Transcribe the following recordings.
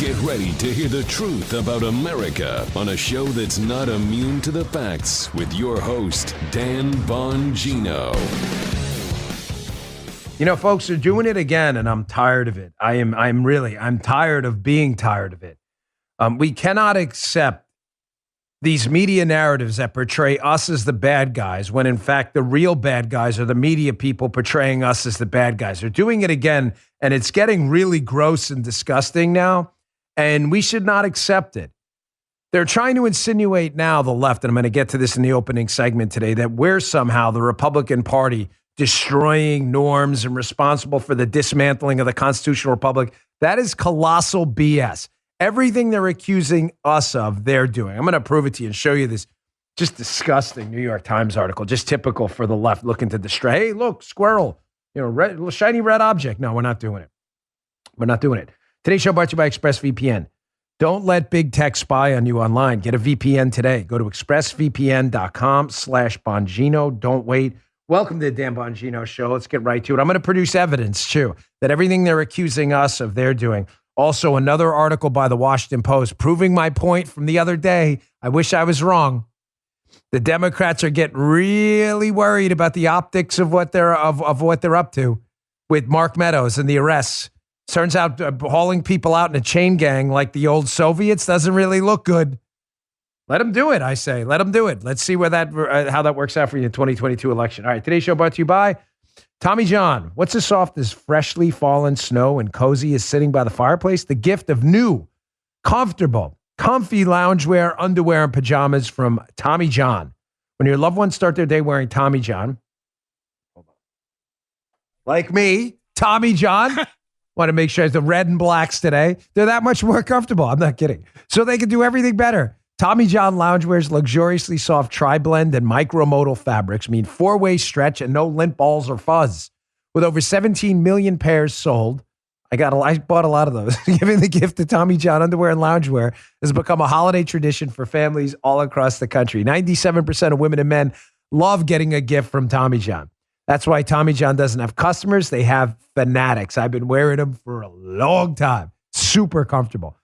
Get ready to hear the truth about America on a show that's not immune to the facts with your host, Dan Bongino. You know, folks are doing it again, and I'm tired of it. I'm tired of being tired of it. We cannot accept these media narratives that portray us as the bad guys when, in fact, the real bad guys are the media people portraying us as the bad guys. They're doing it again, and it's getting really gross and disgusting now, and we should not accept it. They're trying to insinuate now, the left, and I'm going to get to this in the opening segment today, that we're somehow the Republican Party destroying norms and responsible for the dismantling of the constitutional republic. That is colossal BS. Everything they're accusing us of, they're doing. I'm going to prove it to you and show you this just disgusting New York Times article, just typical for the left looking to distract. Hey, look, squirrel, red, shiny red object. No, we're not doing it. We're not doing it. Today's show brought to you by ExpressVPN. Don't let big tech spy on you online. Get a VPN today. Go to expressvpn.com/Bongino. Don't wait. Welcome to the Dan Bongino Show. Let's get right to it. I'm going to produce evidence, too, that everything they're accusing us of, they're doing. Also, another article by the Washington Post proving my point from the other day. I wish I was wrong. The Democrats are getting really worried about the optics of what they're up to with Mark Meadows and the arrests. Turns out hauling people out in a chain gang like the old Soviets doesn't really look good. Let them do it, I say. Let them do it. Let's see how that works out for you in the 2022 election. All right, today's show brought to you by Tommy John. What's as soft as freshly fallen snow and cozy as sitting by the fireplace? The gift of new, comfortable, comfy loungewear, underwear, and pajamas from Tommy John. When your loved ones start their day wearing Tommy John, like me, Tommy John, want to make sure it's the red and blacks today, they're that much more comfortable. I'm not kidding. So they can do everything better. Tommy John Loungewear's luxuriously soft tri-blend and micromodal fabrics mean four-way stretch and no lint balls or fuzz. With over 17 million pairs sold, I bought a lot of those. Giving the gift to Tommy John underwear and loungewear has become a holiday tradition for families all across the country. 97% of women and men love getting a gift from Tommy John. That's why Tommy John doesn't have customers. They have fanatics. I've been wearing them for a long time. Super comfortable.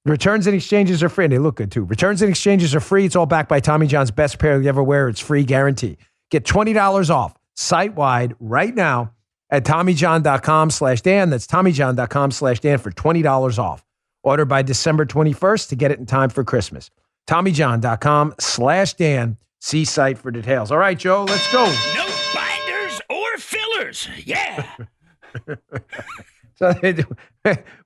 Returns and exchanges are free, and they look good too. Returns and exchanges are free. It's all backed by Tommy John's best pair you ever wear. It's free guarantee. Get $20 off site-wide right now at TommyJohn.com/Dan. That's TommyJohn.com/Dan for $20 off. Order by December 21st to get it in time for Christmas. TommyJohn.com/Dan. See site for details. All right, Joe, let's go. No binders or fillers. Yeah. So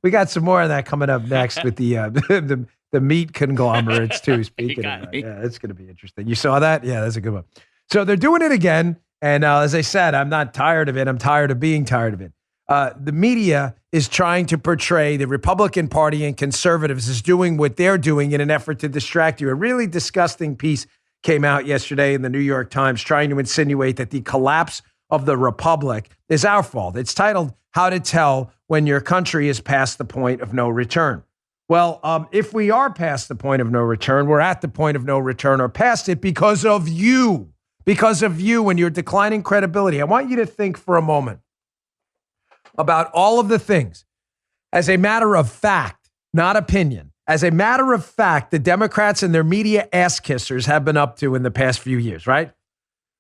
we got some more of that coming up next with the meat conglomerates too. Speaking of that, yeah, it's going to be interesting. You saw that? Yeah, that's a good one. So they're doing it again, and as I said, I'm not tired of it. I'm tired of being tired of it. The media is trying to portray the Republican Party and conservatives as doing what they're doing in an effort to distract you. A really disgusting piece came out yesterday in the New York Times trying to insinuate that the collapse of the republic is our fault. It's titled "How to Tell When Your Country is Past the Point of No Return." Well, if we are past the point of no return, we're at the point of no return or past it because of you and your declining credibility. I want you to think for a moment about all of the things as a matter of fact, not opinion. As a matter of fact, the Democrats and their media ass kissers have been up to in the past few years, right?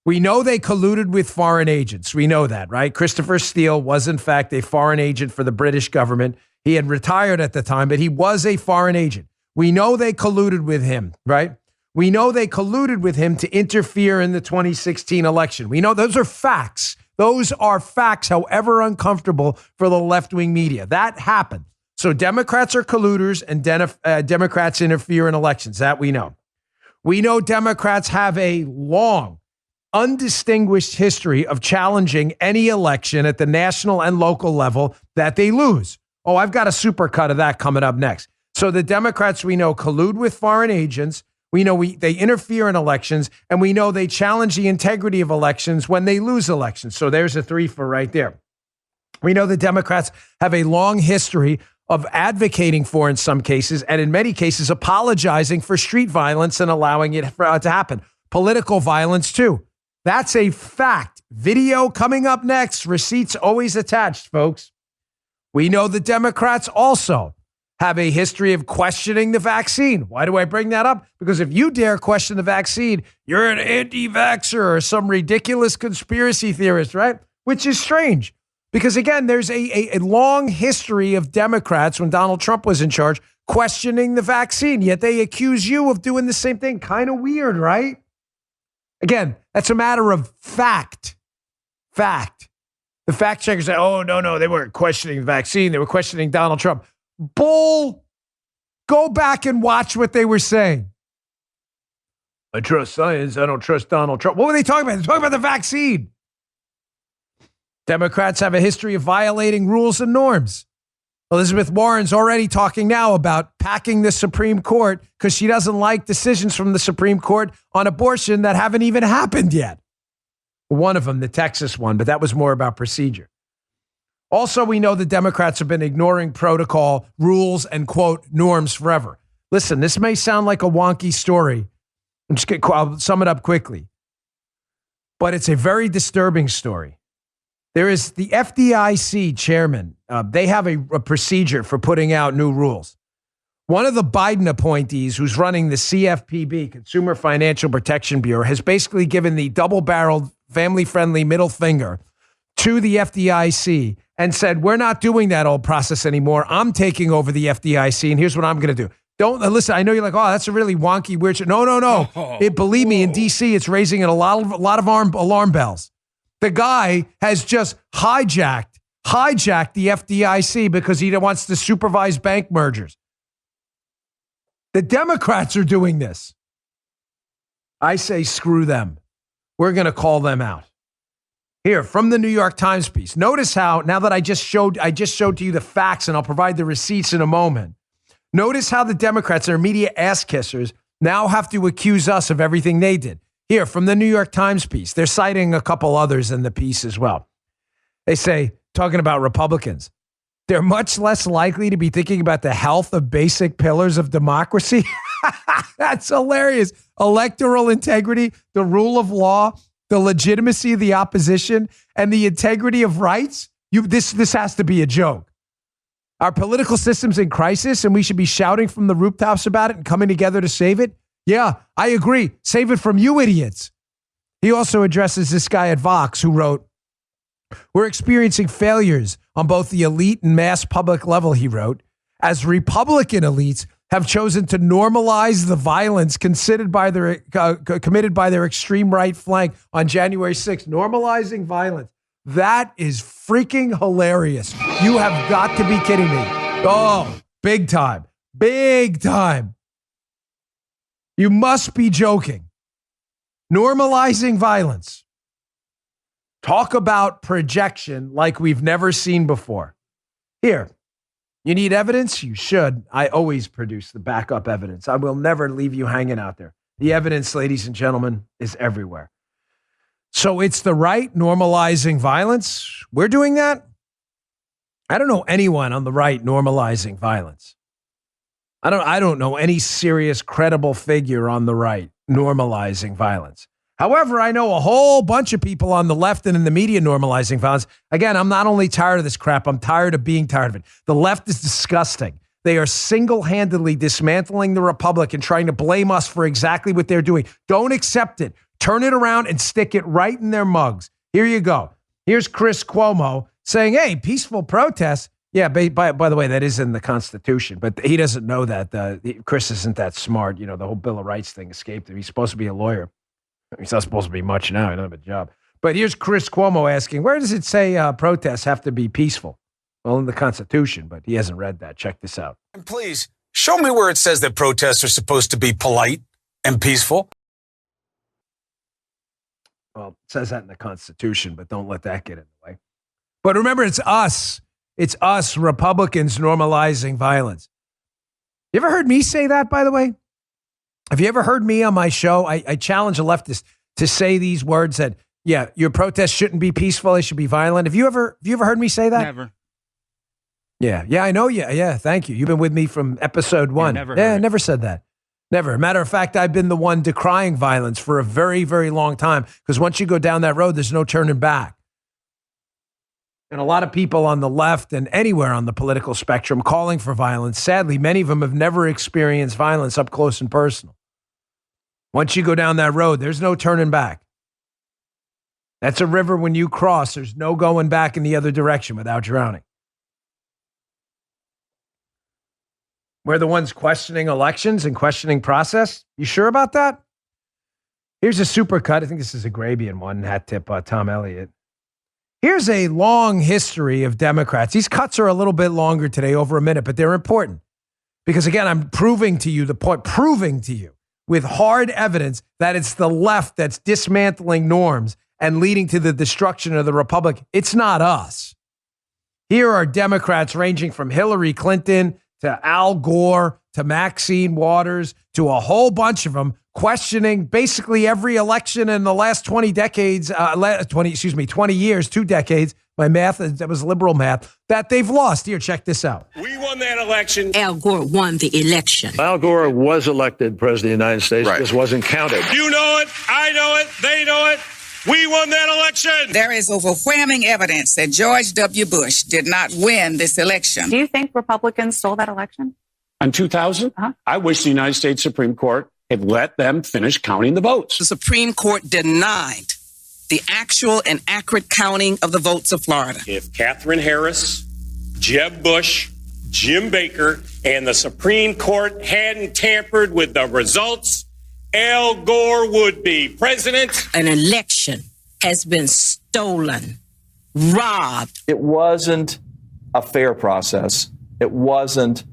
We know they colluded with foreign agents. We know that, right? Christopher Steele was, in fact, a foreign agent for the British government. He had retired at the time, but he was a foreign agent. We know they colluded with him, right? We know they colluded with him to interfere in the 2016 election. We know those are facts. Those are facts, however uncomfortable for the left-wing media. That happened. So Democrats are colluders and Democrats interfere in elections. That we know. We know Democrats have a long, undistinguished history of challenging any election at the national and local level that they lose. Oh, I've got a supercut of that coming up next. So the Democrats, we know, collude with foreign agents. We know they interfere in elections, and we know they challenge the integrity of elections when they lose elections. So there's a three for right there. We know the Democrats have a long history of advocating for, in some cases, and in many cases, apologizing for street violence and allowing it to happen. Political violence, too. That's a fact. Video coming up next. Receipts always attached, folks. We know the Democrats also have a history of questioning the vaccine. Why do I bring that up? Because if you dare question the vaccine, you're an anti-vaxxer or some ridiculous conspiracy theorist, right? Which is strange. Because again, there's a long history of Democrats when Donald Trump was in charge questioning the vaccine, yet they accuse you of doing the same thing. Kind of weird, right? Again, that's a matter of fact. Fact. The fact checkers say, oh, no, they weren't questioning the vaccine. They were questioning Donald Trump. Bull. Go back and watch what they were saying. I trust science. I don't trust Donald Trump. What were they talking about? They're talking about the vaccine. Democrats have a history of violating rules and norms. Elizabeth Warren's already talking now about packing the Supreme Court because she doesn't like decisions from the Supreme Court on abortion that haven't even happened yet. One of them, the Texas one, but that was more about procedure. Also, we know the Democrats have been ignoring protocol, rules, and, quote, norms forever. Listen, this may sound like a wonky story. I'll sum it up quickly. But it's a very disturbing story. There is the FDIC chairman. They have a procedure for putting out new rules. One of the Biden appointees who's running the CFPB, Consumer Financial Protection Bureau, has basically given the double-barreled, family-friendly middle finger to the FDIC and said, we're not doing that old process anymore. I'm taking over the FDIC, and here's what I'm going to do. Don't listen. I know you're like, oh, that's a really wonky, weird shit. No. Believe me, in D.C., it's raising a lot of alarm bells. The guy has just hijacked the FDIC because he wants to supervise bank mergers. The Democrats are doing this. I say screw them. We're going to call them out. Here, from the New York Times piece. Notice how, now that I just showed to you the facts, and I'll provide the receipts in a moment. Notice how the Democrats, their media ass kissers, now have to accuse us of everything they did. Here, from the New York Times piece. They're citing a couple others in the piece as well. They say, talking about Republicans, they're much less likely to be thinking about the health of basic pillars of democracy. That's hilarious. Electoral integrity, the rule of law, the legitimacy of the opposition, and the integrity of rights. This has to be a joke. Our political system's in crisis, and we should be shouting from the rooftops about it and coming together to save it. Yeah, I agree. Save it from you idiots. He also addresses this guy at Vox who wrote, we're experiencing failures on both the elite and mass public level, he wrote, as Republican elites have chosen to normalize the violence committed by their extreme right flank on January 6th. Normalizing violence. That is freaking hilarious. You have got to be kidding me. Oh, big time. Big time. You must be joking. Normalizing violence. Talk about projection like we've never seen before. Here, you need evidence? You should. I always produce the backup evidence. I will never leave you hanging out there. The evidence, ladies and gentlemen, is everywhere. So it's the right normalizing violence. We're doing that. I don't know anyone on the right normalizing violence. I don't know any serious, credible figure on the right normalizing violence. However, I know a whole bunch of people on the left and in the media normalizing violence. Again, I'm not only tired of this crap, I'm tired of being tired of it. The left is disgusting. They are single-handedly dismantling the Republic and trying to blame us for exactly what they're doing. Don't accept it. Turn it around and stick it right in their mugs. Here you go. Here's Chris Cuomo saying, hey, peaceful protests. Yeah, by the way, that is in the Constitution, but he doesn't know that. Chris isn't that smart. You know, the whole Bill of Rights thing escaped him. He's supposed to be a lawyer. He's not supposed to be much now. He doesn't have a job. But here's Chris Cuomo asking, where does it say protests have to be peaceful? Well, in the Constitution, but he hasn't read that. Check this out. And please, show me where it says that protests are supposed to be polite and peaceful. Well, it says that in the Constitution, but don't let that get in the way. But remember, it's us. It's us, Republicans, normalizing violence. You ever heard me say that, by the way? Have you ever heard me on my show? I challenge a leftist to say these words that, yeah, your protests shouldn't be peaceful. They should be violent. Have you ever heard me say that? Never. Yeah, I know you. Yeah, thank you. You've been with me from episode 1. I never said that. Never. Matter of fact, I've been the one decrying violence for a very, very long time because once you go down that road, there's no turning back. And a lot of people on the left and anywhere on the political spectrum calling for violence. Sadly, many of them have never experienced violence up close and personal. Once you go down that road, there's no turning back. That's a river when you cross. There's no going back in the other direction without drowning. We're the ones questioning elections and questioning process. You sure about that? Here's a supercut. I think this is a Grabian one. Hat tip, Tom Elliott. Here's a long history of Democrats. These cuts are a little bit longer today, over a minute, but they're important. Because again, I'm proving to you with hard evidence that it's the left that's dismantling norms and leading to the destruction of the republic. It's not us. Here are Democrats ranging from Hillary Clinton to Al Gore to Maxine Waters to a whole bunch of them questioning basically every election in the last 20 years, 2 decades. My math, that was liberal math, that they've lost. Here, check this out. We won that election. Al Gore won the election. Al Gore was elected president of the United States. Right. Just wasn't counted. You know it. I know it. They know it. We won that election. There is overwhelming evidence that George W. Bush did not win this election. Do you think Republicans stole that election? In 2000, I wish the United States Supreme Court had let them finish counting the votes. The Supreme Court denied the actual and accurate counting of the votes of Florida. If Katherine Harris, Jeb Bush, Jim Baker, and the Supreme Court hadn't tampered with the results, Al Gore would be president. An election has been stolen, robbed. It wasn't a fair process. It wasn't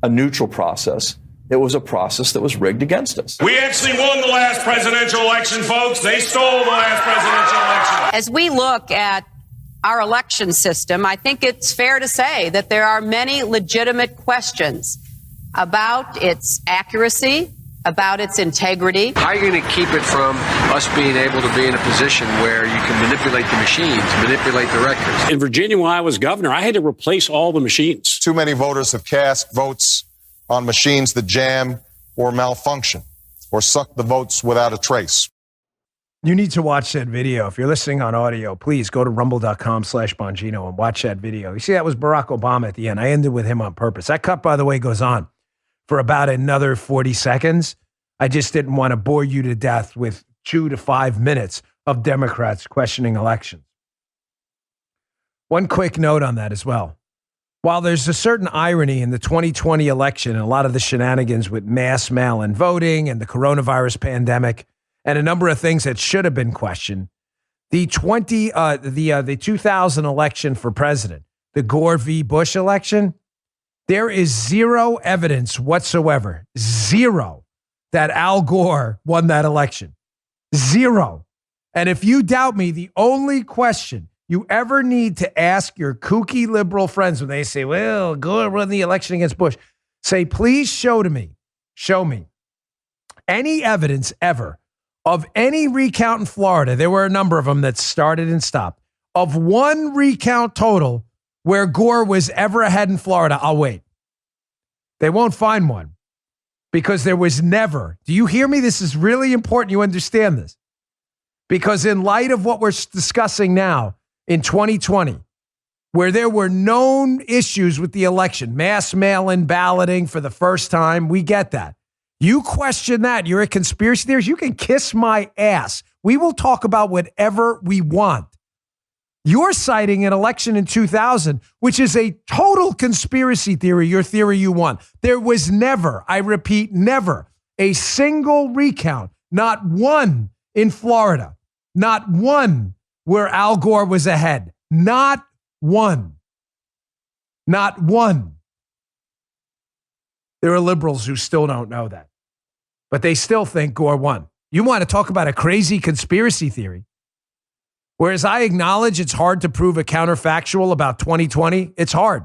a neutral process. It was a process that was rigged against us. We actually won the last presidential election, folks. They stole the last presidential election. As we look at our election system, I think it's fair to say that there are many legitimate questions about its accuracy, about its integrity. How are you going to keep it from us being able to be in a position where you can manipulate the machines, manipulate the records? In Virginia, when I was governor, I had to replace all the machines. Too many voters have cast votes on machines that jam or malfunction or suck the votes without a trace. You need to watch that video. If you're listening on audio, please go to rumble.com/Bongino and watch that video. You see, that was Barack Obama at the end. I ended with him on purpose. That cut, by the way, goes on for about another 40 seconds. I just didn't want to bore you to death with 2 to 5 minutes of Democrats questioning elections. One quick note on that as well. While there's a certain irony in the 2020 election and a lot of the shenanigans with mass mail-in voting and the coronavirus pandemic and a number of things that should have been questioned, the 2000 election for president, the Gore v. Bush election, there is zero evidence whatsoever, zero, that Al Gore won that election. Zero. And if you doubt me, the only question you ever need to ask your kooky liberal friends when they say, well, Gore won the election against Bush, say, please show me any evidence ever of any recount in Florida. There were a number of them that started and stopped. Of one recount total where Gore was ever ahead in Florida, I'll wait. They won't find one because there was never. Do you hear me? This is really important. You understand this. Because in light of what we're discussing now in 2020, where there were known issues with the election, mass mail-in balloting for the first time, we get that. You question that, you're a conspiracy theorist, you can kiss my ass. We will talk about whatever we want. You're citing an election in 2000, which is a total conspiracy theory, your theory you want. There was never, I repeat, never a single recount, not one in Florida, not one where Al Gore was ahead. Not one. Not one. There are liberals who still don't know that, but they still think Gore won. You want to talk about a crazy conspiracy theory? Whereas I acknowledge it's hard to prove a counterfactual about 2020. It's hard.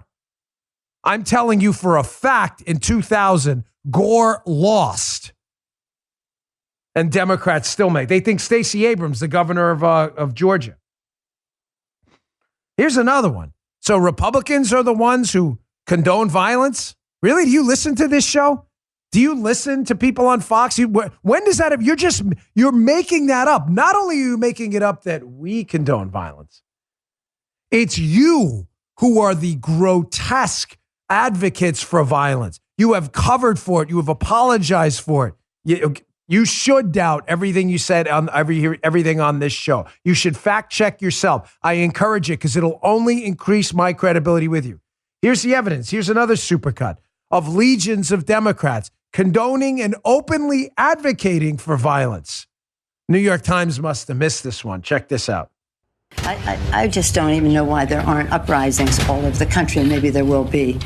I'm telling you for a fact in 2000, Gore lost. And Democrats still make. They think Stacey Abrams, the governor of Georgia. Here's another one. So Republicans are the ones who condone violence? Really? Do you listen to this show? Do you listen to people on Fox? When does that have? You're making that up. Not only are you making it up that we condone violence, It's you who are the grotesque advocates for violence. You have covered for it. You have apologized for it. You should doubt everything you said on everything on this show. You should fact check yourself. I encourage it because it'll only increase my credibility with you. Here's the evidence. Here's another supercut of legions of Democrats condoning and openly advocating for violence. New York Times must have missed this one. Check this out. I just don't even know why there aren't uprisings all over the country. Maybe there will be.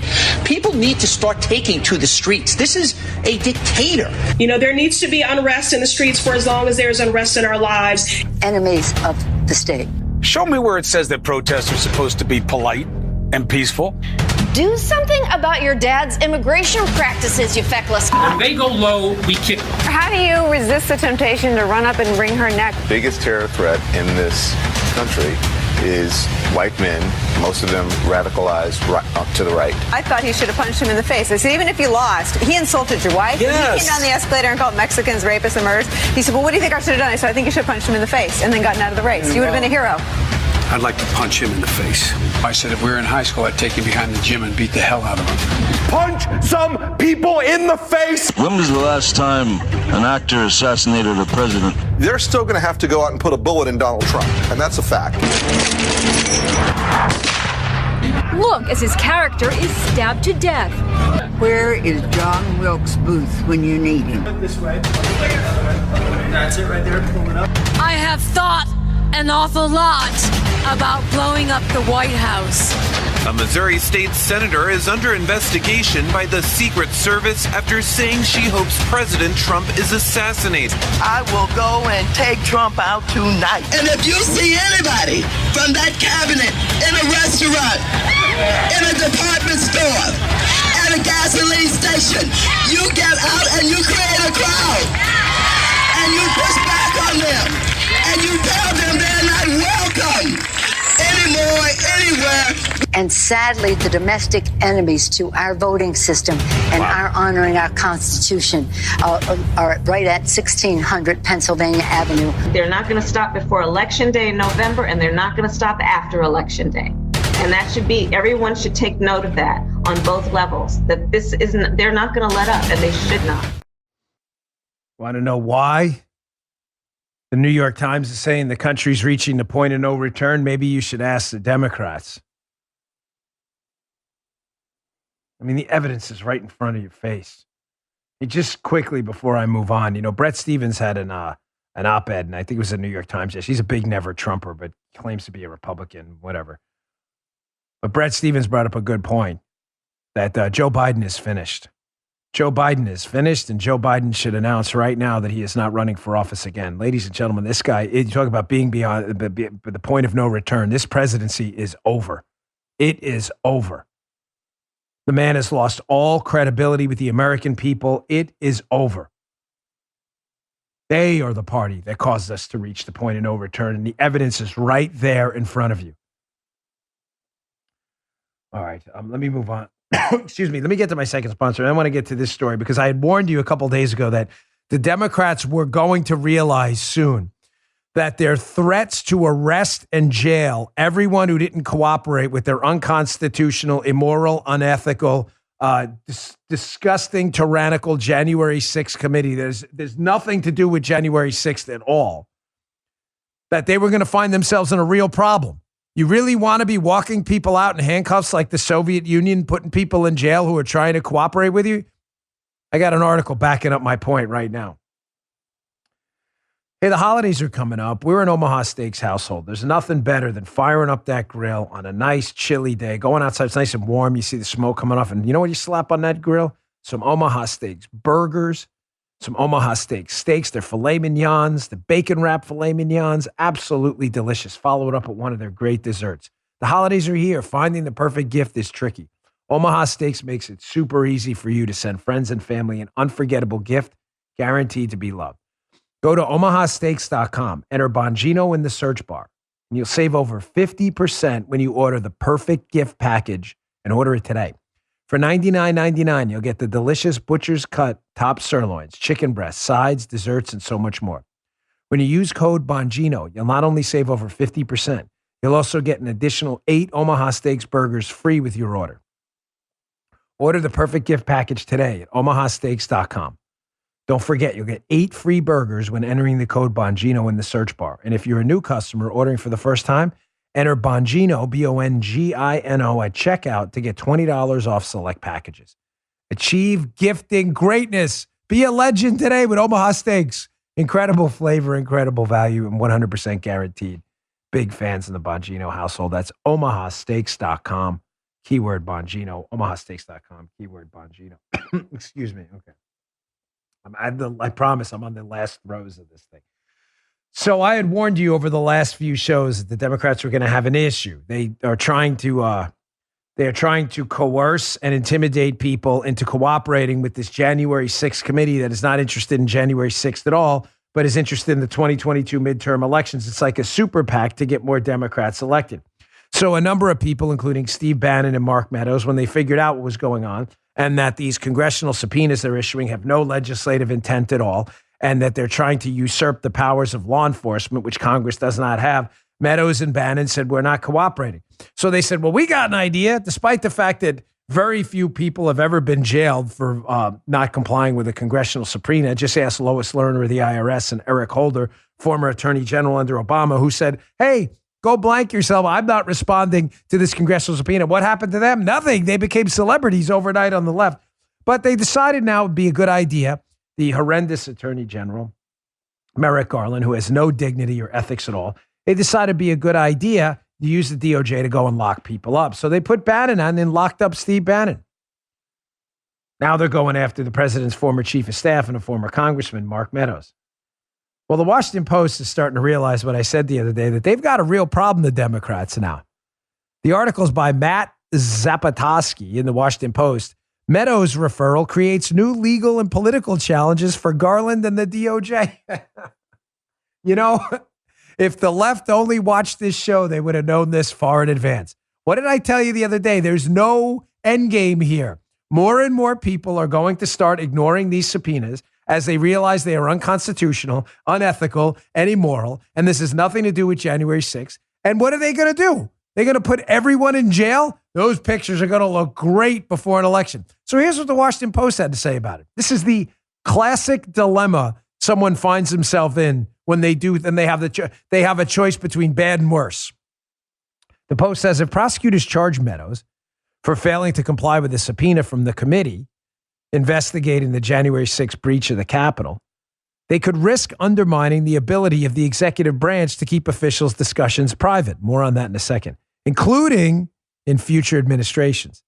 People need to start taking to the streets. This is a dictator. You know, there needs to be unrest in the streets for as long as there's unrest in our lives. Enemies of the state. Show me where it says that protests are supposed to be polite and peaceful. Do something about your dad's immigration practices, you feckless. When they go low, we kick them. How do you resist the temptation to run up and wring her neck? The biggest terror threat in this country is white men, most of them radicalized to the right. I thought he should have punched him in the face. I said, even if you lost, he insulted your wife. Yes. He came down the escalator and called Mexicans rapists and murderers. He said, well, what do you think I should have done? I said, I think you should have punched him in the face and then gotten out of the race. You would have been a hero. I'd like to punch him in the face. I said if we were in high school, I'd take him behind the gym and beat the hell out of him. Punch some people in the face! When was the last time an actor assassinated a president? They're still going to have to go out and put a bullet in Donald Trump, and that's a fact. Look as his character is stabbed to death. Where is John Wilkes Booth when you need him? This way. That's it right there. Pull it up. I have thought an awful lot about blowing up the White House. A Missouri state senator is under investigation by the Secret Service after saying she hopes President Trump is assassinated. I will go and take Trump out tonight. And if you see anybody from that cabinet in a restaurant, in a department store, at a gasoline station, you get out and you create a crowd. And you push back on them. And you tell them they're not welcome anymore, anywhere. And sadly, the domestic enemies to our voting system and our honoring our Constitution are right at 1600 Pennsylvania Avenue. They're not going to stop before Election Day in November, and they're not going to stop after Election Day. And that should be, everyone should take note of that on both levels, that this isn't, they're not going to let up, and they should not. Want to know why? The New York Times is saying the country's reaching the point of no return. Maybe you should ask the Democrats. I mean, the evidence is right in front of your face. And just quickly before I move on, you know, Bret Stephens had an op-ed, and I think it was the New York Times. She's a big never Trumper, but claims to be a Republican, whatever. But Bret Stephens brought up a good point that Joe Biden is finished. Joe Biden is finished, and Joe Biden should announce right now that he is not running for office again. Ladies and gentlemen, this guy, you talk about being beyond the point of no return. This presidency is over. It is over. The man has lost all credibility with the American people. It is over. They are the party that caused us to reach the point of no return, and the evidence is right there in front of you. All right, let me move on. Excuse me. Let me get to my second sponsor. I want to get to this story because I had warned you a couple of days ago that the Democrats were going to realize soon that their threats to arrest and jail everyone who didn't cooperate with their unconstitutional, immoral, unethical, disgusting, tyrannical January 6th committee. There's nothing to do with January 6th at all. That they were going to find themselves in a real problem. You really want to be walking people out in handcuffs like the Soviet Union, putting people in jail who are trying to cooperate with you? I got an article backing up my point right now. Hey, the holidays are coming up. We're an Omaha Steaks household. There's nothing better than firing up that grill on a nice chilly day, going outside. It's nice and warm. You see the smoke coming off. And you know what you slap on that grill? Some Omaha Steaks burgers, some Omaha steaks, their filet mignons, the bacon wrap filet mignons, absolutely delicious. Follow it up with one of their great desserts. The holidays are here. Finding the perfect gift is tricky. Omaha Steaks makes it super easy for you to send friends and family an unforgettable gift, guaranteed to be loved. Go to omahasteaks.com, enter Bongino in the search bar, and you'll save over 50% when you order the perfect gift package and order it today. For $99.99, you'll get the delicious butcher's cut top sirloins, chicken breasts, sides, desserts, and so much more. When you use code Bongino, you'll not only save over 50%, You'll also get an additional 8 Omaha Steaks burgers free with your order. Order the perfect gift package today at omahasteaks.com. Don't forget, you'll get 8 free burgers when entering the code Bongino in the search bar. And if you're a new customer ordering for the first time, enter Bongino, Bongino, at checkout to get $20 off select packages. Achieve gifting greatness. Be a legend today with Omaha Steaks. Incredible flavor, incredible value, and 100% guaranteed. Big fans in the Bongino household. That's omahasteaks.com. Keyword Bongino. omahasteaks.com. Keyword Bongino. Excuse me. Okay. I promise I'm on the last rows of this thing. So I had warned you over the last few shows that the Democrats were going to have an issue. They are trying to coerce and intimidate people into cooperating with this January 6th committee that is not interested in January 6th at all, but is interested in the 2022 midterm elections. It's like a super PAC to get more Democrats elected. So a number of people, including Steve Bannon and Mark Meadows, when they figured out what was going on and that these congressional subpoenas they're issuing have no legislative intent at all, and that they're trying to usurp the powers of law enforcement, which Congress does not have, Meadows and Bannon said, we're not cooperating. So they said, well, we got an idea, despite the fact that very few people have ever been jailed for not complying with a congressional subpoena. Just ask Lois Lerner of the IRS and Eric Holder, former attorney general under Obama, who said, hey, go blank yourself. I'm not responding to this congressional subpoena. What happened to them? Nothing. They became celebrities overnight on the left. But they decided now it would be a good idea. The horrendous attorney general, Merrick Garland, who has no dignity or ethics at all, they decided it'd be a good idea to use the DOJ to go and lock people up. So they put Bannon on and locked up Steve Bannon. Now they're going after the president's former chief of staff and a former congressman, Mark Meadows. Well, the Washington Post is starting to realize what I said the other day, that they've got a real problem, the Democrats now. The article's by Matt Zapotosky in the Washington Post. Meadows' referral creates new legal and political challenges for Garland and the DOJ. You know, if the left only watched this show, they would have known this far in advance. What did I tell you the other day? There's no end game here. More and more people are going to start ignoring these subpoenas as they realize they are unconstitutional, unethical, and immoral. And this has nothing to do with January 6th. And what are they going to do? They're going to put everyone in jail? Those pictures are going to look great before an election. So here's what the Washington Post had to say about it. This is the classic dilemma someone finds himself in when they do, and they have a choice between bad and worse. The Post says if prosecutors charge Meadows for failing to comply with the subpoena from the committee investigating the January 6th breach of the Capitol, they could risk undermining the ability of the executive branch to keep officials' discussions private. More on that in a second, including in future administrations.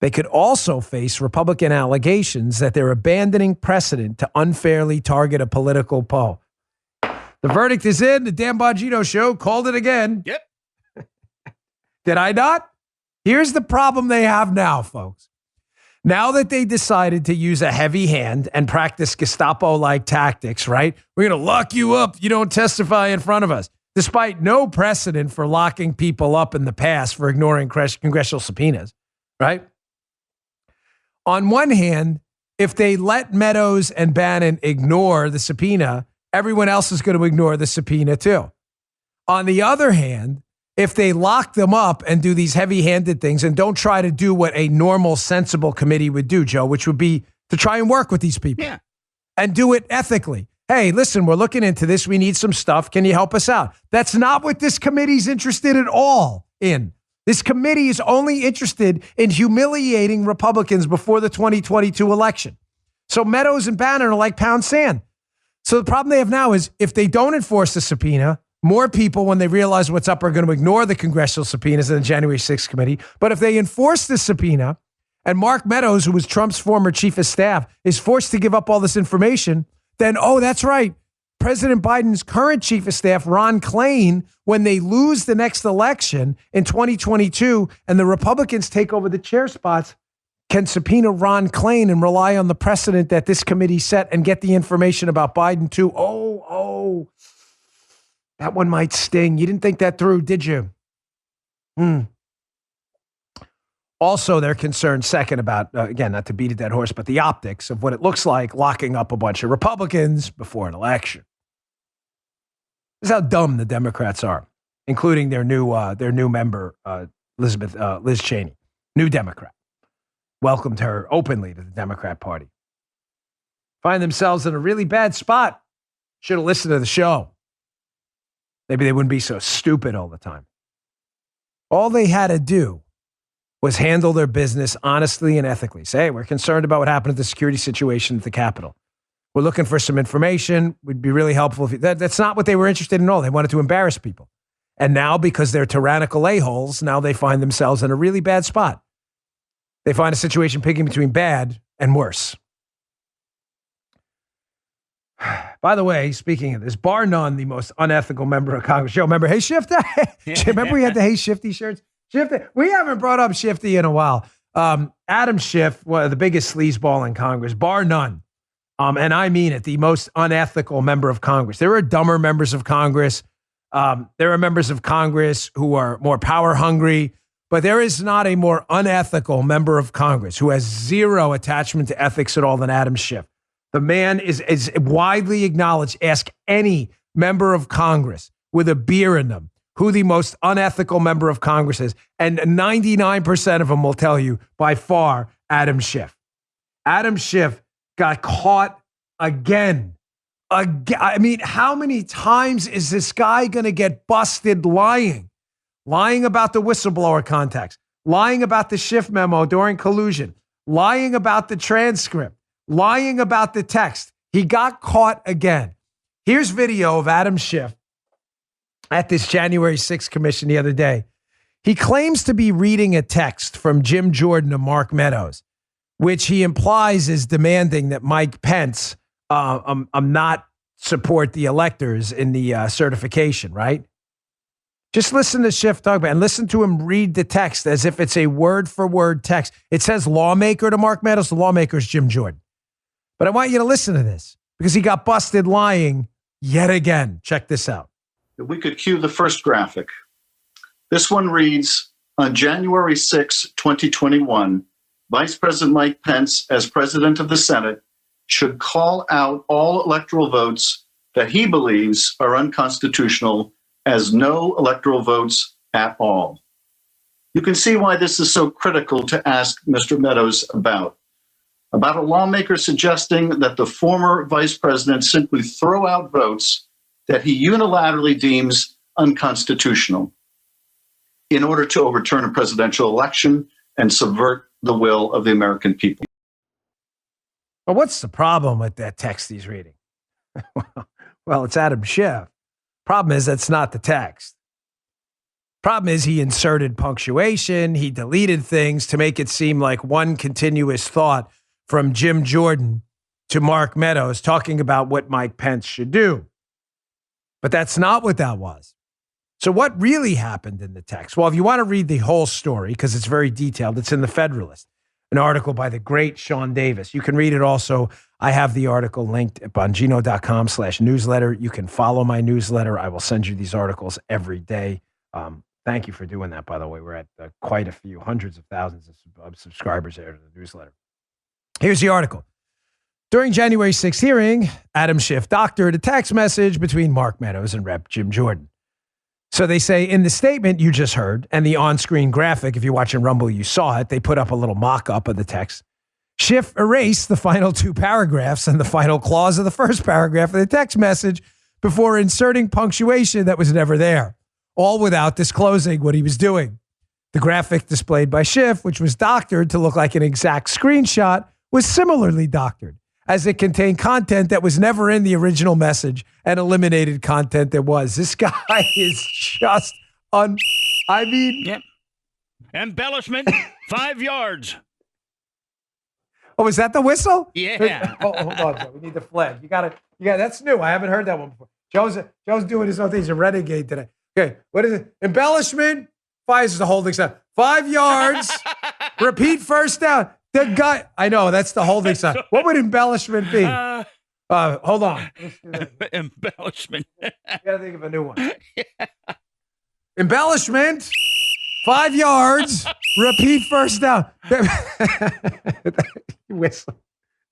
They could also face Republican allegations that they're abandoning precedent to unfairly target a political foe. The verdict is in. The Dan Bongino Show called it again. Yep. Did I not? Here's the problem they have now, folks. Now that they decided to use a heavy hand and practice Gestapo-like tactics, right? We're going to lock you up. You don't testify in front of us. Despite no precedent for locking people up in the past for ignoring congressional subpoenas, right? On one hand, if they let Meadows and Bannon ignore the subpoena, everyone else is going to ignore the subpoena too. On the other hand, if they lock them up and do these heavy-handed things and don't try to do what a normal, sensible committee would do, Joe, which would be to try and work with these people and do it ethically. Hey, listen, we're looking into this. We need some stuff. Can you help us out? That's not what this committee's interested at all in. This committee is only interested in humiliating Republicans before the 2022 election. So Meadows and Bannon are like pound sand. So the problem they have now is if they don't enforce the subpoena, more people, when they realize what's up, are going to ignore the congressional subpoenas in the January 6th committee. But if they enforce the subpoena and Mark Meadows, who was Trump's former chief of staff, is forced to give up all this information, then, oh, that's right. President Biden's current chief of staff, Ron Klain, when they lose the next election in 2022 and the Republicans take over the chair spots, can subpoena Ron Klain and rely on the precedent that this committee set and get the information about Biden too. Oh, that one might sting. You didn't think that through, did you? Also, they're concerned, second, about, again, not to beat a dead horse, but the optics of what it looks like locking up a bunch of Republicans before an election. This is how dumb the Democrats are. including their new member, Liz Cheney, new Democrat, welcomed her openly to the Democrat Party. Find themselves in a really bad spot. Should have listened to the show. Maybe they wouldn't be so stupid all the time. All they had to do was handle their business honestly and ethically. Say, hey, we're concerned about what happened at the security situation at the Capitol. We're looking for some information. Would be really helpful. If that's not what they were interested in at all. They wanted to embarrass people. And now, because they're tyrannical a-holes, now they find themselves in a really bad spot. They find a situation picking between bad and worse. By the way, speaking of this, bar none, the most unethical member of Congress. Yo, remember, hey, Shifty? Remember we had the Hey Shifty shirts? Shifty, we haven't brought up Shifty in a while. Adam Schiff, one of the biggest sleazeball in Congress, bar none. And I mean it, the most unethical member of Congress. There are dumber members of Congress. There are members of Congress who are more power hungry, but there is not a more unethical member of Congress who has zero attachment to ethics at all than Adam Schiff. The man is widely acknowledged. Ask any member of Congress with a beer in them who the most unethical member of Congress is. And 99% of them will tell you by far Adam Schiff. Adam Schiff got caught again. I mean, how many times is this guy going to get busted lying? Lying about the whistleblower contacts, lying about the Schiff memo during collusion, lying about the transcript, lying about the text. He got caught again. Here's video of Adam Schiff at this January 6th commission the other day. He claims to be reading a text from Jim Jordan to Mark Meadows, which he implies is demanding that Mike Pence not support the electors in the certification, right? Just listen to Schiff talk about it and listen to him read the text as if it's a word-for-word text. It says lawmaker to Mark Meadows. The lawmaker is Jim Jordan. But I want you to listen to this because he got busted lying yet again. Check this out. We could cue the first graphic. This one reads, on January 6, 2021, Vice President Mike Pence, as President of the Senate, should call out all electoral votes that he believes are unconstitutional as no electoral votes at all. You can see why this is so critical to ask Mr. Meadows about a lawmaker suggesting that the former vice president simply throw out votes that he unilaterally deems unconstitutional in order to overturn a presidential election and subvert the will of the American people. Well, what's the problem with that text he's reading? Well, it's Adam Schiff. Problem is, that's not the text. Problem is, he inserted punctuation. He deleted things to make it seem like one continuous thought from Jim Jordan to Mark Meadows talking about what Mike Pence should do. But that's not what that was. So what really happened in the text? Well, if you want to read the whole story, because it's very detailed, it's in the Federalist, an article by the great Sean Davis. You can read it also. I have the article linked at bongino.com/newsletter. You can follow my newsletter. I will send you these articles every day. Thank you for doing that, by the way. We're at quite a few, hundreds of thousands of subscribers there to the newsletter. Here's the article. During January 6th hearing, Adam Schiff doctored a text message between Mark Meadows and Rep. Jim Jordan. So they say in the statement you just heard and the on-screen graphic, if you're watching Rumble, you saw it. They put up a little mock-up of the text. Schiff erased the final two paragraphs and the final clause of the first paragraph of the text message before inserting punctuation that was never there, all without disclosing what he was doing. The graphic displayed by Schiff, which was doctored to look like an exact screenshot, was similarly doctored, as it contained content that was never in the original message and eliminated content that was. This guy is just Yep. Embellishment, 5 yards. Oh, is that the whistle? Yeah. Hold on, Joe. We need the flag. You got that's new. I haven't heard that one before. Joe's doing his own thing. He's a renegade today. Okay, what is it? Embellishment, 5 is the holding sound. 5 yards, repeat first down. The guy, I know, that's the holding sound. What would embellishment be? Hold on. Embellishment. You gotta think of a new one. Yeah. Embellishment, 5 yards, repeat first down. Whistle.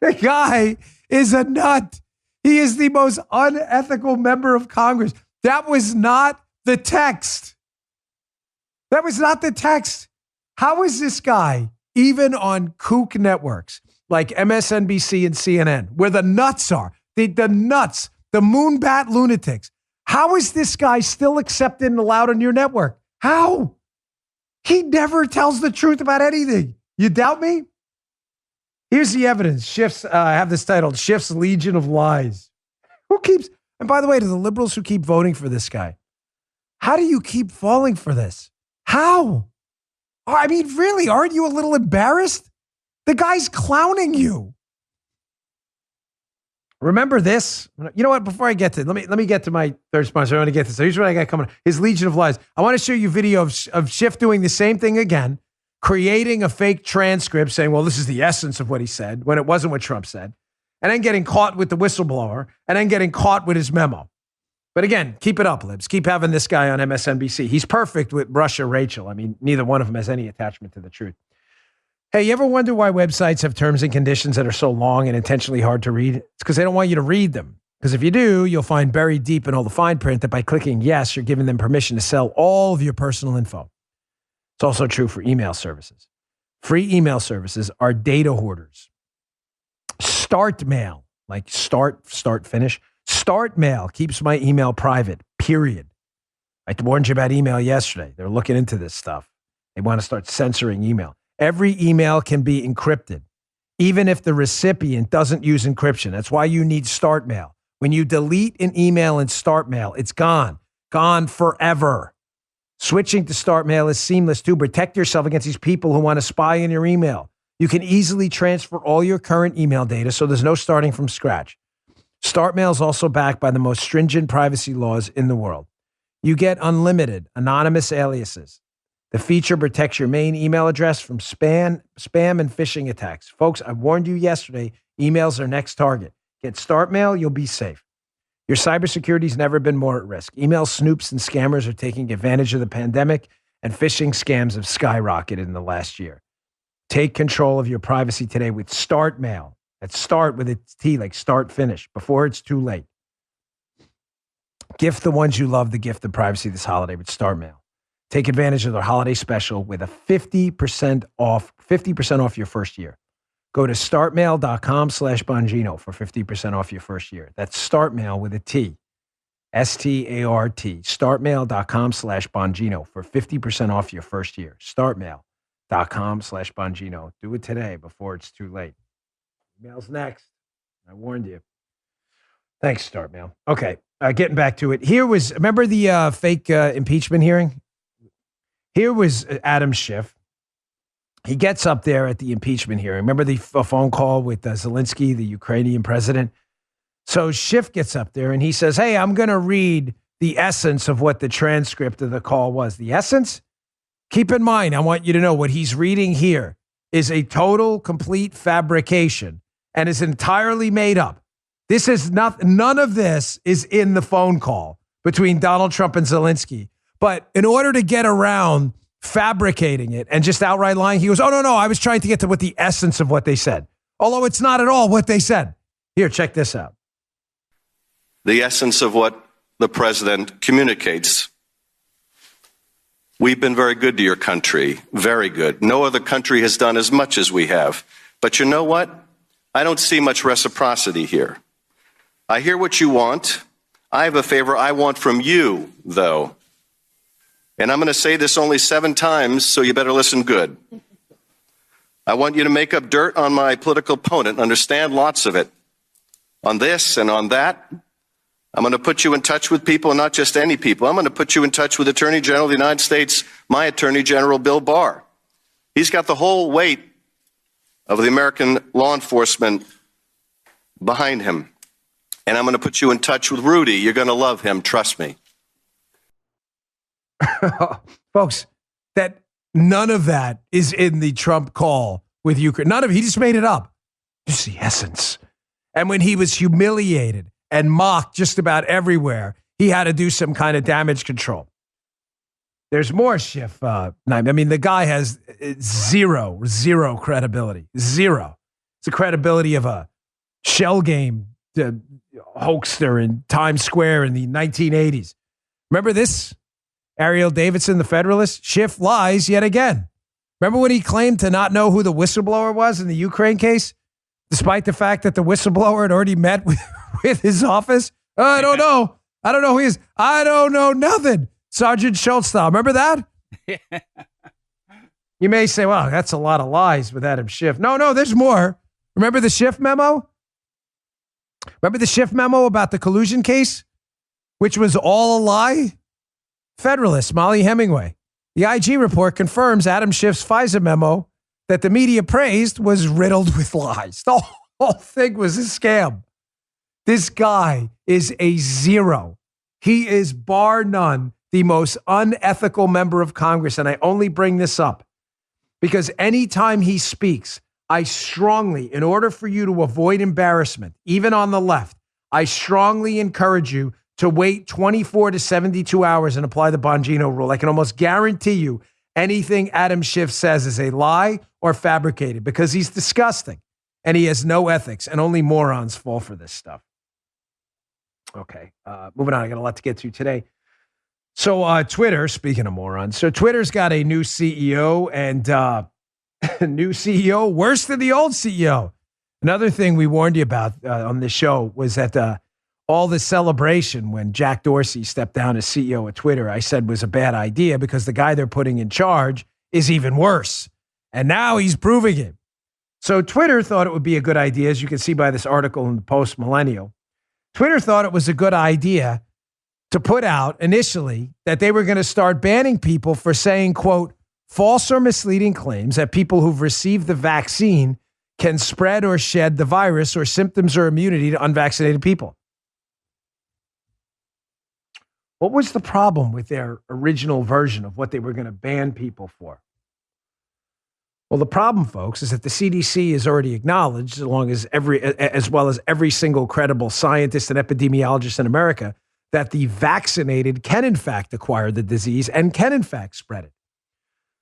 The guy is a nut. He is the most unethical member of Congress. That was not the text. That was not the text. How is this guy even on kook networks like MSNBC and CNN, where the nuts are, the nuts, the moonbat lunatics? How is this guy still accepted and allowed on your network? How? He never tells the truth about anything. You doubt me? Here's the evidence. Schiff's, I have this titled, Schiff's Legion of Lies. Who keeps, and by the way, to the liberals who keep voting for this guy, how do you keep falling for this? How? I mean, really, aren't you a little embarrassed? The guy's clowning you. Remember this? You know what? Before I get to let me get to my third sponsor. I want to get this. So here's what I got coming. His Legion of Lies. I want to show you video of Schiff doing the same thing again, creating a fake transcript saying, well, this is the essence of what he said when it wasn't what Trump said, and then getting caught with the whistleblower, and then getting caught with his memo. But again, keep it up, libs. Keep having this guy on MSNBC. He's perfect with Russia Rachel. I mean, neither one of them has any attachment to the truth. Hey, you ever wonder why websites have terms and conditions that are so long and intentionally hard to read? It's because they don't want you to read them. Because if you do, you'll find buried deep in all the fine print that by clicking yes, you're giving them permission to sell all of your personal info. It's also true for email services. Free email services are data hoarders. Start Mail, like start, finish. Start Mail keeps my email private, period. I warned you about email yesterday. They're looking into this stuff. They want to start censoring email. Every email can be encrypted, even if the recipient doesn't use encryption. That's why you need Start Mail. When you delete an email in Start Mail, it's gone forever. Switching to Start Mail is seamless too. Protect yourself against these people who want to spy on your email. You can easily transfer all your current email data, so there's no starting from scratch. Start Mail is also backed by the most stringent privacy laws in the world. You get unlimited anonymous aliases. The feature protects your main email address from spam and phishing attacks. Folks, I warned you yesterday, emails are next target. Get Start Mail, you'll be safe. Your cybersecurity's never been more at risk. Email snoops and scammers are taking advantage of the pandemic, and phishing scams have skyrocketed in the last year. Take control of your privacy today with Start Mail. That's start with a T, like start, finish, before it's too late. Gift the ones you love the gift of privacy this holiday with Start Mail. Take advantage of their holiday special with a 50% off your first year. Go to startmail.com/Bongino for 50% off your first year. That's Startmail with a T. START. Startmail.com/Bongino for 50% off your first year. Startmail.com/Bongino. Do it today before it's too late. Email's next. I warned you. Thanks, Startmail. Okay, getting back to it. Remember the fake impeachment hearing? Here was Adam Schiff. He gets up there at the impeachment hearing. Remember the phone call with Zelensky, the Ukrainian president? So Schiff gets up there and he says, hey, I'm going to read the essence of what the transcript of the call was. The essence? Keep in mind, I want you to know what he's reading here is a total, complete fabrication and is entirely made up. This is none of this is in the phone call between Donald Trump and Zelensky. But in order to get around fabricating it and just outright lying, he goes, oh, no, I was trying to get to what the essence of what they said. Although it's not at all what they said. Here, check this out. The essence of what the president communicates. We've been very good to your country, very good. No other country has done as much as we have. But you know what? I don't see much reciprocity here. I hear what you want. I have a favor I want from you, though. And I'm going to say this only 7 times, so you better listen good. I want you to make up dirt on my political opponent, understand lots of it. On this and on that, I'm going to put you in touch with people, and not just any people. I'm going to put you in touch with Attorney General of the United States, my Attorney General, Bill Barr. He's got the whole weight of the American law enforcement behind him. And I'm going to put you in touch with Rudy. You're going to love him, trust me. Folks, that none of that is in the Trump call with Ukraine. None of it. He just made it up. Just the essence. And when he was humiliated and mocked just about everywhere, he had to do some kind of damage control. There's more, Schiff. I mean, the guy has zero credibility. Zero. It's the credibility of a shell game hoaxer in Times Square in the 1980s. Remember this? Ariel Davidson, the Federalist, Schiff lies yet again. Remember when he claimed to not know who the whistleblower was in the Ukraine case, despite the fact that the whistleblower had already met with his office? I don't know. I don't know who he is. I don't know nothing. Sergeant Schultz style. Remember that? You may say, well, that's a lot of lies with Adam Schiff. No, there's more. Remember the Schiff memo? Remember the Schiff memo about the collusion case, which was all a lie? Federalist, Molly Hemingway. The IG report confirms Adam Schiff's FISA memo that the media praised was riddled with lies. The whole thing was a scam. This guy is a zero. He is, bar none, the most unethical member of Congress. And I only bring this up because anytime he speaks, I strongly, in order for you to avoid embarrassment, even on the left, I strongly encourage you to wait 24 to 72 hours and apply the Bongino rule. I can almost guarantee you anything Adam Schiff says is a lie or fabricated because he's disgusting and he has no ethics and only morons fall for this stuff. Okay, moving on. I got a lot to get to today. So Twitter, speaking of morons, so Twitter's got a new CEO and new CEO worse than the old CEO. Another thing we warned you about on this show was that all the celebration when Jack Dorsey stepped down as CEO of Twitter, I said was a bad idea because the guy they're putting in charge is even worse. And now he's proving it. So Twitter thought it would be a good idea, as you can see by this article in the Post Millennial. Twitter thought it was a good idea to put out initially that they were going to start banning people for saying, quote, false or misleading claims that people who've received the vaccine can spread or shed the virus or symptoms or immunity to unvaccinated people. What was the problem with their original version of what they were going to ban people for? Well, the problem, folks, is that the CDC has already acknowledged, as well as every single credible scientist and epidemiologist in America, that the vaccinated can in fact acquire the disease and can in fact spread it.